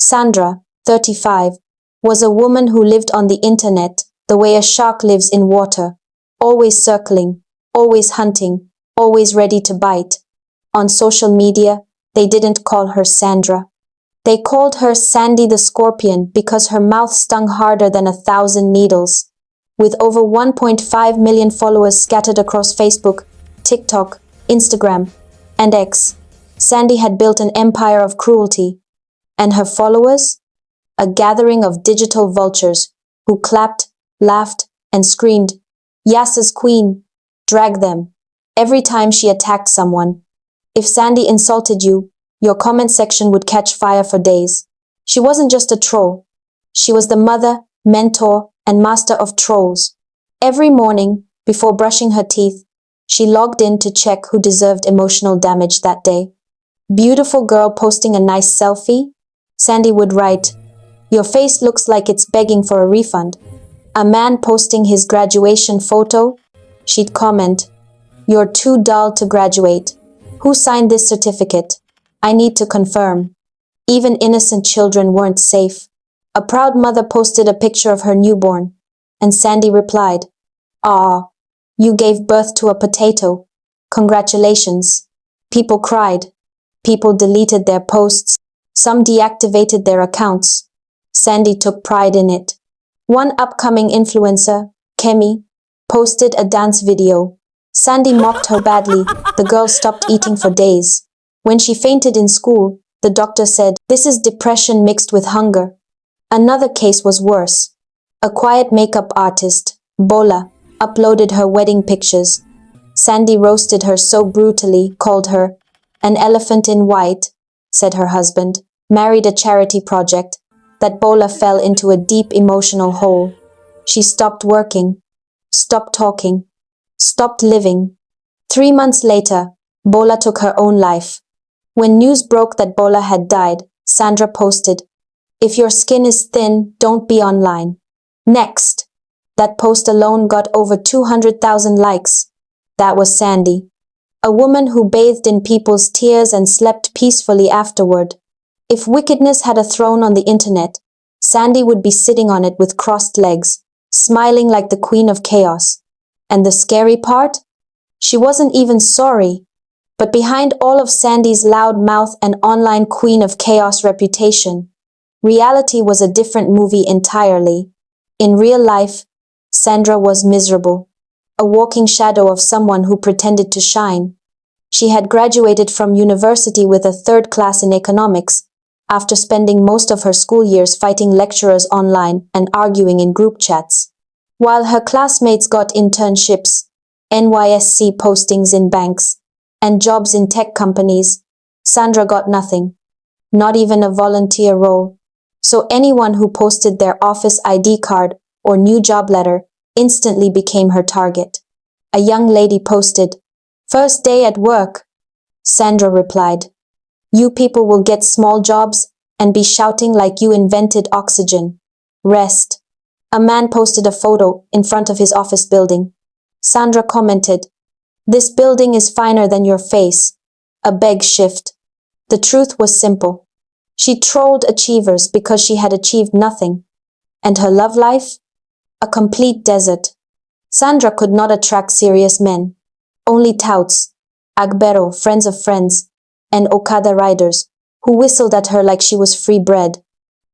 Sandra, 35, was a woman who lived on the internet the way a shark lives in water, always circling, always hunting, always ready to bite. On social media, they didn't call her Sandra. They called her Sandy the Scorpion because her mouth stung harder than 1,000 needles. With over 1.5 million followers scattered across Facebook, TikTok, Instagram, and X, Sandy had built an empire of cruelty. And her followers? A gathering of digital vultures who clapped, laughed, and screamed, "Yas's queen, drag them," every time she attacked someone. If Sandy insulted you, your comment section would catch fire for days. She wasn't just a troll. She was the mother, mentor, and master of trolls. Every morning, before brushing her teeth, she logged in to check who deserved emotional damage that day. Beautiful girl posting a nice selfie? Sandy would write, "Your face looks like it's begging for a refund." A man posting his graduation photo? She'd comment, "You're too dull to graduate. Who signed this certificate? I need to confirm." Even innocent children weren't safe. A proud mother posted a picture of her newborn, and Sandy replied, "Aw, you gave birth to a potato. Congratulations." People cried. People deleted their posts. Some deactivated their accounts. Sandy took pride in it. One upcoming influencer, Kemi, posted a dance video. Sandy mocked her badly. The girl stopped eating for days. When she fainted in school, the doctor said, "This is depression mixed with hunger." Another case was worse. A quiet makeup artist, Bola, uploaded her wedding pictures. Sandy roasted her so brutally, called her an elephant in white, said her husband, married a charity project, that Bola fell into a deep emotional hole. She stopped working, stopped talking, stopped living. 3 months later, Bola took her own life. When news broke that Bola had died, Sandra posted, "If your skin is thin, don't be online." Next. That post alone got over 200,000 likes. That was Sandy. A woman who bathed in people's tears and slept peacefully afterward. If wickedness had a throne on the internet, Sandy would be sitting on it with crossed legs, smiling like the queen of chaos. And the scary part? She wasn't even sorry. But behind all of Sandy's loud mouth and online queen of chaos reputation, reality was a different movie entirely. In real life, Sandra was miserable, a walking shadow of someone who pretended to shine. She had graduated from university with a 3rd class in economics, after spending most of her school years fighting lecturers online and arguing in group chats. While her classmates got internships, NYSC postings in banks, and jobs in tech companies, Sandra got nothing, not even a volunteer role. So anyone who posted their office ID card or new job letter instantly became her target. A young lady posted, "First day at work." Sandra replied, "You people will get small jobs and be shouting like you invented oxygen. Rest." A man posted a photo in front of his office building. Sandra commented, "This building is finer than your face." A beg shift. The truth was simple. She trolled achievers because she had achieved nothing. And her love life? A complete desert. Sandra could not attract serious men. Only touts, Agbero, friends of friends, and Okada riders, who whistled at her like she was free bread.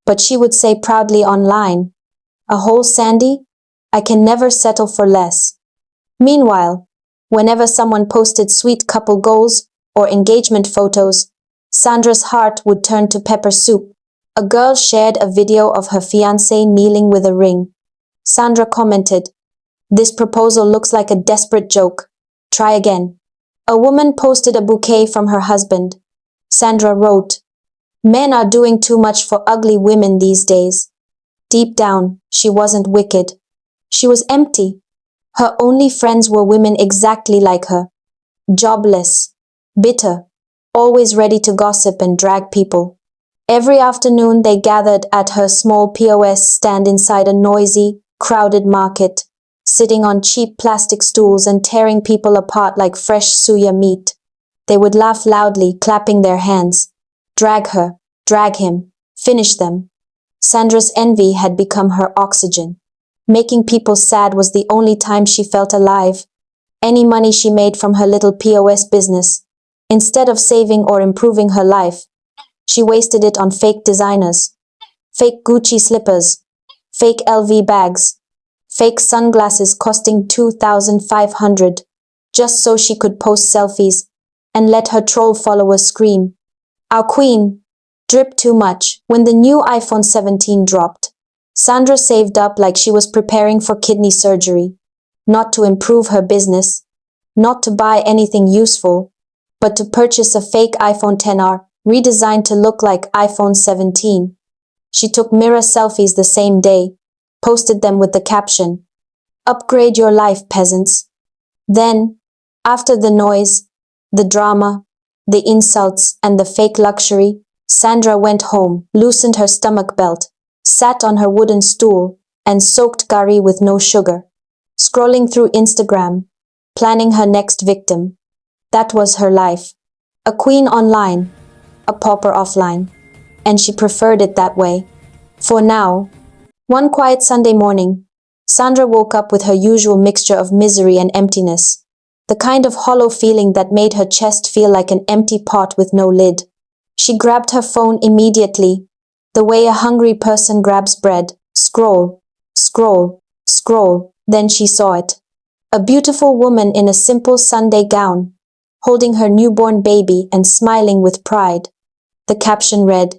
But she would say proudly online, "A whole Sandy? I can never settle for less." Meanwhile, whenever someone posted sweet couple goals or engagement photos, Sandra's heart would turn to pepper soup. A girl shared a video of her fiancé kneeling with a ring. Sandra commented, "This proposal looks like a desperate joke. Try again." A woman posted a bouquet from her husband. Sandra wrote, "Men are doing too much for ugly women these days." Deep down, she wasn't wicked. She was empty. Her only friends were women exactly like her. Jobless, bitter, always ready to gossip and drag people. Every afternoon they gathered at her small POS stand inside a noisy, crowded market, sitting on cheap plastic stools and tearing people apart like fresh suya meat. They would laugh loudly, clapping their hands. Drag her, drag him, Finish them. Sandra's envy had become her oxygen. Making people sad was the only time she felt alive. Any money she made from her little POS business, instead of saving or improving her life, she wasted it on fake designers, fake Gucci slippers, fake LV bags, fake sunglasses costing 2,500, just so she could post selfies and let her troll followers scream, "Our queen!" Drip too much. When the new iPhone 17 dropped, Sandra saved up like she was preparing for kidney surgery, not to improve her business, not to buy anything useful, but to purchase a fake iPhone XR, redesigned to look like iPhone 17. She took mirror selfies the same day, posted them with the caption, "Upgrade your life, peasants." Then, after the noise, the drama, the insults, and the fake luxury, Sandra went home, loosened her stomach belt, sat on her wooden stool, and soaked curry with no sugar, scrolling through Instagram, planning her next victim. That was her life. A queen online, a pauper offline, and she preferred it that way. For now. One quiet Sunday morning, Sandra woke up with her usual mixture of misery and emptiness, the kind of hollow feeling that made her chest feel like an empty pot with no lid. She grabbed her phone immediately, the way a hungry person grabs bread. Scroll, scroll, scroll. Then she saw it. A beautiful woman in a simple Sunday gown, holding her newborn baby and smiling with pride. The caption read,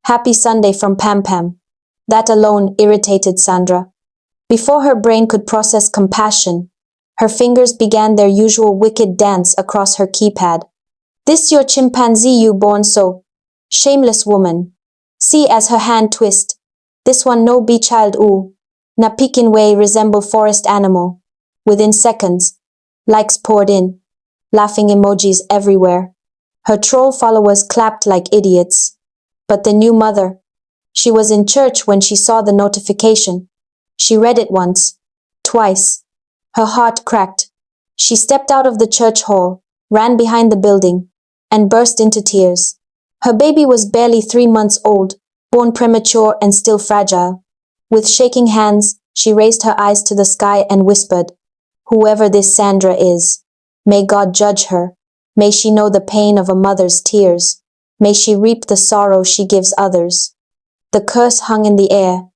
"Happy Sunday from Pam Pam." That alone irritated Sandra. Before her brain could process compassion, her fingers began their usual wicked dance across her keypad. "This your chimpanzee you born so. Shameless woman. See as her hand twist. This one no be child ooh. Na Pekin way resemble forest animal." Within seconds, likes poured in, laughing emojis everywhere. Her troll followers clapped like idiots. But the new mother, she was in church when she saw the notification. She read it once, twice. Her heart cracked. She stepped out of the church hall, ran behind the building, and burst into tears. Her baby was barely 3 months old, born premature and still fragile. With shaking hands, she raised her eyes to the sky and whispered, "Whoever this Sandra is, may God judge her. May she know the pain of a mother's tears. May she reap the sorrow she gives others." The curse hung in the air,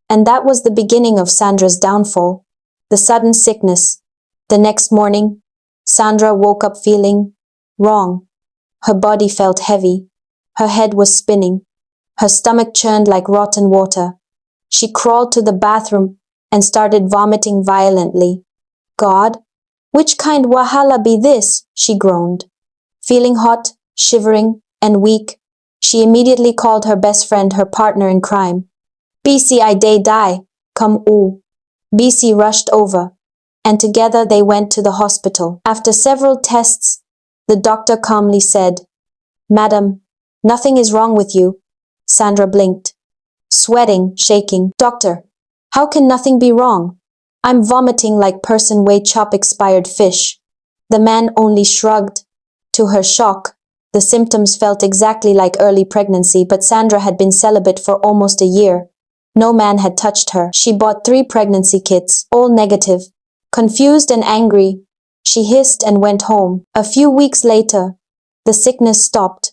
and that was the beginning of Sandra's downfall. The sudden sickness. The next morning, Sandra woke up feeling wrong. Her body felt heavy. Her head was spinning. Her stomach churned like rotten water. She crawled to the bathroom and started vomiting violently. "God, which kind wahala be this?" she groaned. Feeling hot, shivering, and weak, she immediately called her best friend, her partner in crime. "BC, I day die, come ooh." BC rushed over, and together they went to the hospital. After several tests, the doctor calmly said, "Madam, nothing is wrong with you." Sandra blinked, sweating, shaking. "Doctor, how can nothing be wrong? I'm vomiting like person way chop expired fish." The man only shrugged. To her shock, the symptoms felt exactly like early pregnancy, but Sandra had been celibate for almost a year. No man had touched her. She bought 3 pregnancy kits, all negative. Confused and angry, she hissed and went home. A few weeks later, the sickness stopped.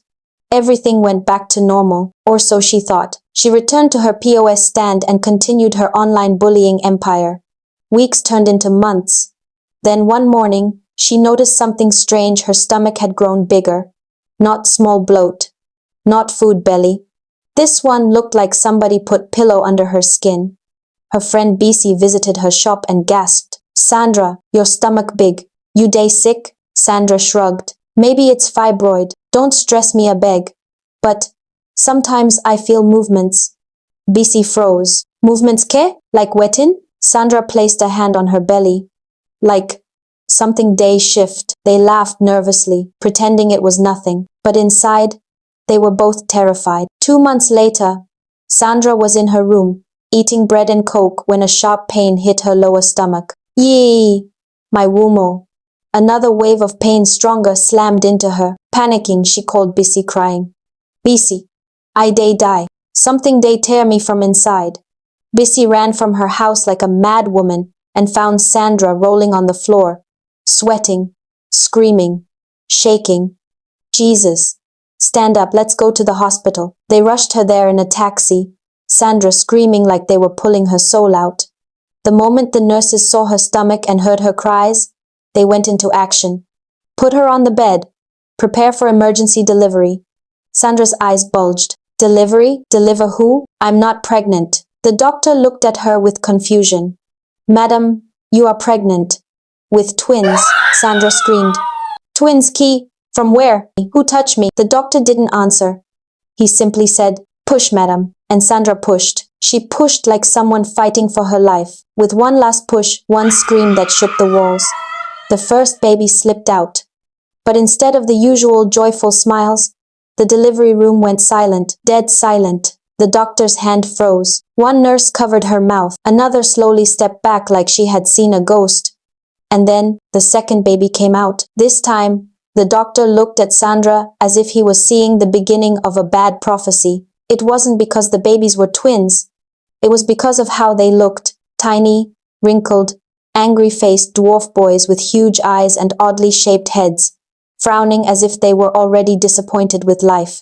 Everything went back to normal, or so she thought. She returned to her POS stand and continued her online bullying empire. Weeks turned into months. Then one morning, she noticed something strange. Her stomach had grown bigger. Not small bloat. Not food belly. This one looked like somebody put pillow under her skin. Her friend BC visited her shop and gasped, "Sandra, your stomach big. You day sick?" Sandra shrugged. "Maybe it's fibroid. Don't stress me a beg. But sometimes I feel movements." BC froze. "Movements ke? Like wettin?" Sandra placed a hand on her belly. "Like something day shift." They laughed nervously, pretending it was nothing. But inside, they were both terrified. 2 months later, Sandra was in her room, eating bread and coke when a sharp pain hit her lower stomach. "Yee! My womo." Another wave of pain stronger slammed into her. Panicking, she called BC, crying, "BC, I day die." Something they tear me from inside. Bissy ran from her house like a mad woman and found Sandra rolling on the floor, sweating, screaming, shaking. Jesus. Stand up, let's go to the hospital. They rushed her there in a taxi, Sandra screaming like they were pulling her soul out. The moment the nurses saw her stomach and heard her cries, they went into action. Put her on the bed. Prepare for emergency delivery. Sandra's eyes bulged. Delivery? Deliver who? I'm not pregnant. The doctor looked at her with confusion. Madam, you are pregnant. With twins, Sandra screamed. Twins, Key? From where? Who touched me? The doctor didn't answer. He simply said, push, madam. And Sandra pushed. She pushed like someone fighting for her life. With one last push, one scream that shook the walls. The first baby slipped out. But instead of the usual joyful smiles, the delivery room went silent, dead silent. The doctor's hand froze. One nurse covered her mouth. Another slowly stepped back like she had seen a ghost. And then the second baby came out. This time, the doctor looked at Sandra as if he was seeing the beginning of a bad prophecy. It wasn't because the babies were twins. It was because of how they looked. Tiny, wrinkled, angry-faced dwarf boys with huge eyes and oddly shaped heads, frowning as if they were already disappointed with life.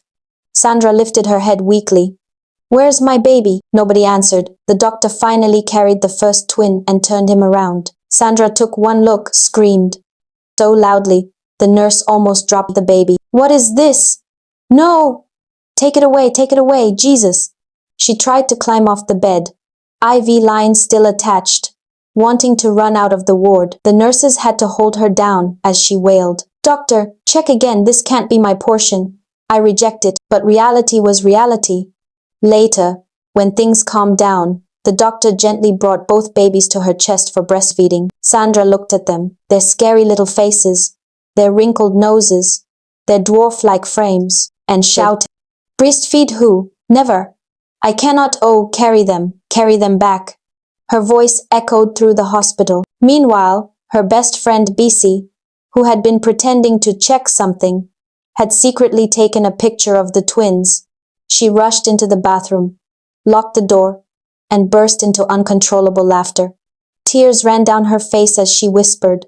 Sandra lifted her head weakly. Where's my baby? Nobody answered. The doctor finally carried the first twin and turned him around. Sandra took one look, screamed. So loudly, the nurse almost dropped the baby. What is this? No! Take it away, Jesus! She tried to climb off the bed, IV line still attached, wanting to run out of the ward. The nurses had to hold her down as she wailed. Doctor, check again, this can't be my portion. I reject it, but reality was reality. Later, when things calmed down, the doctor gently brought both babies to her chest for breastfeeding. Sandra looked at them, their scary little faces, their wrinkled noses, their dwarf-like frames, and shouted, breastfeed who? Never. I cannot, carry them back. Her voice echoed through the hospital. Meanwhile, her best friend Bissy, who had been pretending to check something, had secretly taken a picture of the twins. She rushed into the bathroom, locked the door, and burst into uncontrollable laughter. Tears ran down her face as she whispered,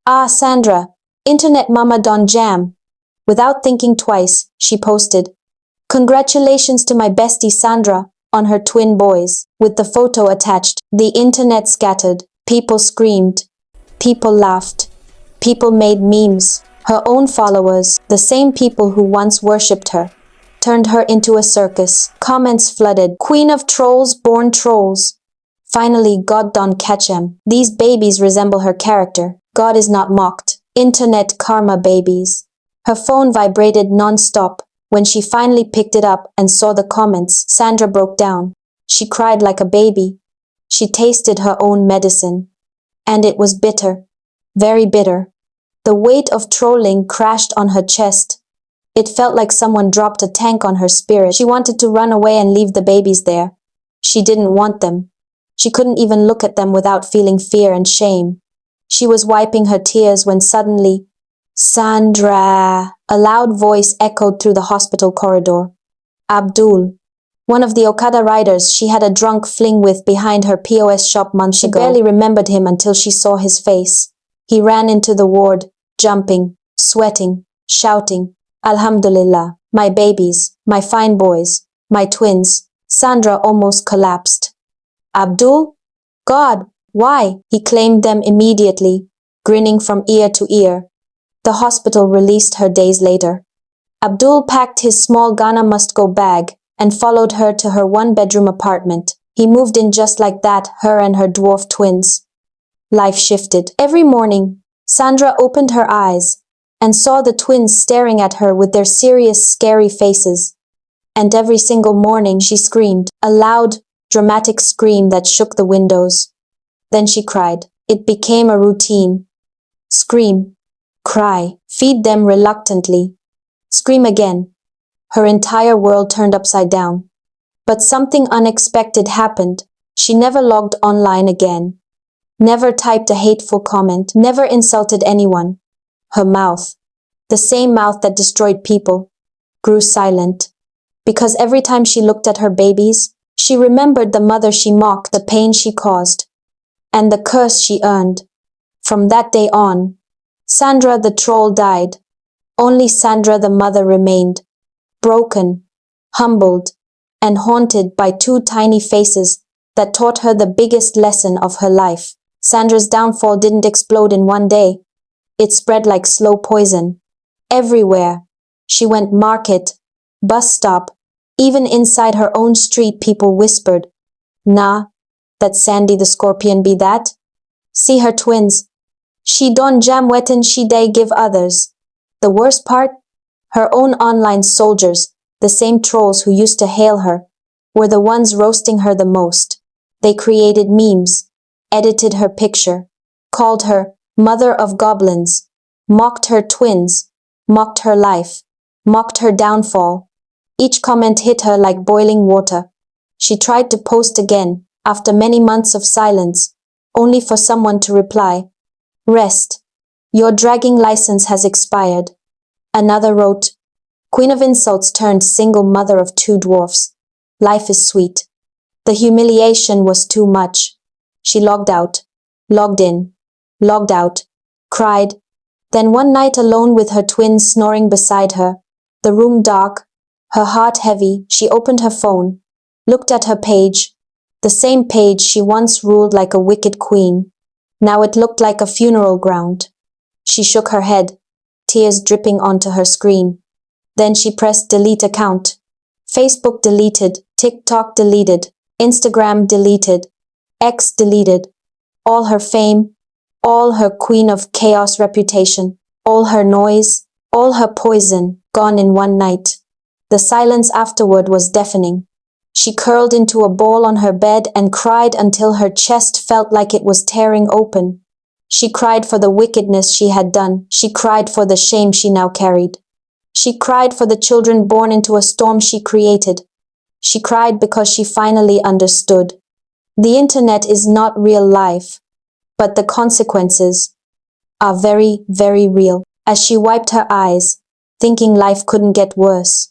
Ah, Sandra, internet mama don jam. Without thinking twice, she posted, Congratulations to my bestie Sandra on her twin boys. With the photo attached, the internet scattered. People screamed. People laughed. People made memes. Her own followers, the same people who once worshipped her, turned her into a circus. Comments flooded. Queen of trolls, born trolls. Finally, God don't catch 'em. These babies resemble her character. God is not mocked. Internet karma babies. Her phone vibrated non-stop. When she finally picked it up and saw the comments, Sandra broke down. She cried like a baby. She tasted her own medicine. And it was bitter. Very bitter. The weight of trolling crashed on her chest. It felt like someone dropped a tank on her spirit. She wanted to run away and leave the babies there. She didn't want them. She couldn't even look at them without feeling fear and shame. She was wiping her tears when suddenly, Sandra! A loud voice echoed through the hospital corridor. Abdul, one of the Okada riders she had a drunk fling with behind her POS shop months ago. She barely remembered him until she saw his face. He ran into the ward, jumping, sweating, shouting, Alhamdulillah, my babies, my fine boys, my twins. Sandra almost collapsed. Abdul? God, why? He claimed them immediately, grinning from ear to ear. The hospital released her days later. Abdul packed his small Ghana must-go bag and followed her to her one-bedroom apartment. He moved in just like that, her and her dwarf twins. Life shifted. Every morning, Sandra opened her eyes and saw the twins staring at her with their serious, scary faces. And every single morning she screamed, a loud, dramatic scream that shook the windows. Then she cried. It became a routine. Scream. Cry. Feed them reluctantly. Scream again. Her entire world turned upside down. But something unexpected happened. She never logged online again. Never typed a hateful comment. Never insulted anyone. Her mouth, the same mouth that destroyed people, grew silent. because every time she looked at her babies, she remembered the mother she mocked, the pain she caused, and the curse she earned. From that day on, Sandra the troll died. Only Sandra the mother remained, broken, humbled, and haunted by two tiny faces that taught her the biggest lesson of her life. Sandra's downfall didn't explode in one day. It spread like slow poison. Everywhere. She went market, bus stop, even inside her own street people whispered, "Nah, that Sandy the Scorpion be that? See her twins. She don't jam wetin she dey give others." The worst part? Her own online soldiers, the same trolls who used to hail her, were the ones roasting her the most. They created memes, edited her picture, called her Mother of Goblins, mocked her twins, mocked her life, mocked her downfall. Each comment hit her like boiling water. She tried to post again, after many months of silence, only for someone to reply, "Rest. Your dragging license has expired." Another wrote, "Queen of insults turned single mother of two dwarfs. Life is sweet." The humiliation was too much. She logged out, logged in, logged out, cried. Then one night alone with her twins snoring beside her, the room dark, her heart heavy, she opened her phone, looked at her page, the same page she once ruled like a wicked queen. Now it looked like a funeral ground. She shook her head, tears dripping onto her screen. Then she pressed delete account. Facebook deleted, TikTok deleted, Instagram deleted, X deleted. All her fame, all her queen of chaos reputation, all her noise, all her poison, gone in one night. The silence afterward was deafening. She curled into a ball on her bed and cried until her chest felt like it was tearing open. She cried for the wickedness she had done. She cried for the shame she now carried. She cried for the children born into a storm she created. She cried because she finally understood. The internet is not real life, but the consequences are very, very real. As she wiped her eyes, thinking life couldn't get worse,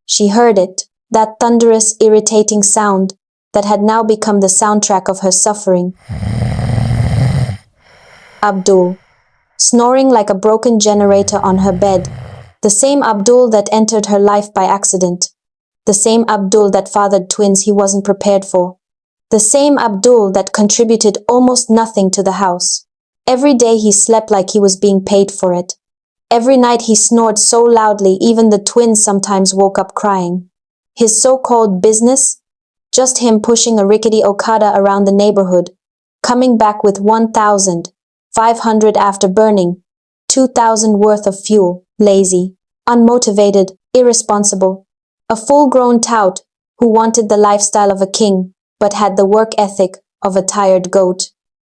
she heard it, that thunderous, irritating sound that had now become the soundtrack of her suffering. Abdul, snoring like a broken generator on her bed, the same Abdul that entered her life by accident, the same Abdul that fathered twins he wasn't prepared for, the same Abdul that contributed almost nothing to the house. Every day he slept like he was being paid for it. Every night he snored so loudly even the twins sometimes woke up crying. His so-called business? Just him pushing a rickety Okada around the neighborhood, coming back with 1,500 after burning 2,000 worth of fuel, lazy, unmotivated, irresponsible. A full-grown tout who wanted the lifestyle of a king, but had the work ethic of a tired goat.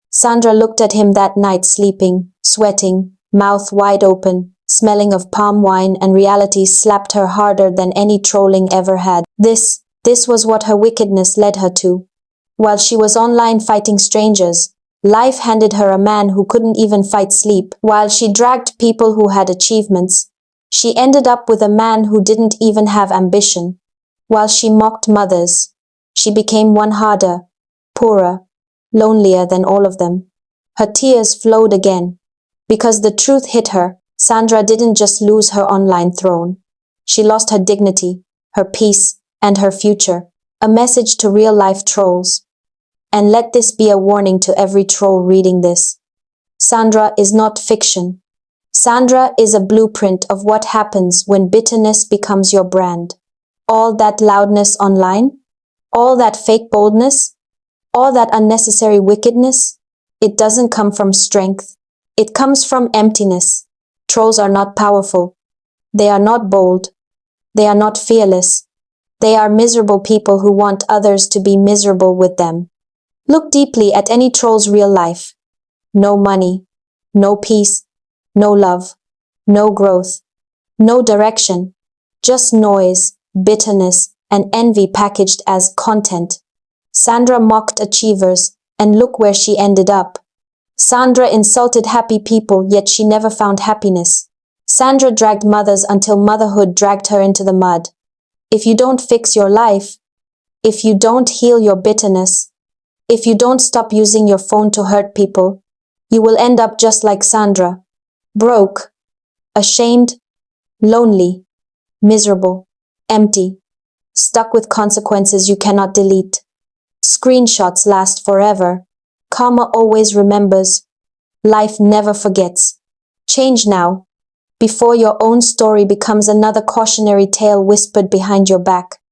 Sandra looked at him that night sleeping, sweating, mouth wide open, smelling of palm wine, and reality slapped her harder than any trolling ever had. This was what her wickedness led her to. While she was online fighting strangers, life handed her a man who couldn't even fight sleep. While she dragged people who had achievements, she ended up with a man who didn't even have ambition. While she mocked mothers, she became one harder, poorer, lonelier than all of them. Her tears flowed again. Because the truth hit her, Sandra didn't just lose her online throne. She lost her dignity, her peace, and her future. A message to real-life trolls. And let this be a warning to every troll reading this. Sandra is not fiction. Sandra is a blueprint of what happens when bitterness becomes your brand. All that loudness online, all that fake boldness, all that unnecessary wickedness, it doesn't come from strength. It comes from emptiness. Trolls are not powerful. They are not bold. They are not fearless. They are miserable people who want others to be miserable with them. Look deeply at any troll's real life. No money, no peace, no love, no growth, no direction, just noise, bitterness, and envy packaged as content. Sandra mocked achievers, and look where she ended up. Sandra insulted happy people, yet she never found happiness. Sandra dragged mothers until motherhood dragged her into the mud. If you don't fix your life, if you don't heal your bitterness, if you don't stop using your phone to hurt people, you will end up just like Sandra, broke, ashamed, lonely, miserable, empty, stuck with consequences you cannot delete. Screenshots last forever. Karma always remembers. Life never forgets. Change now, before your own story becomes another cautionary tale whispered behind your back.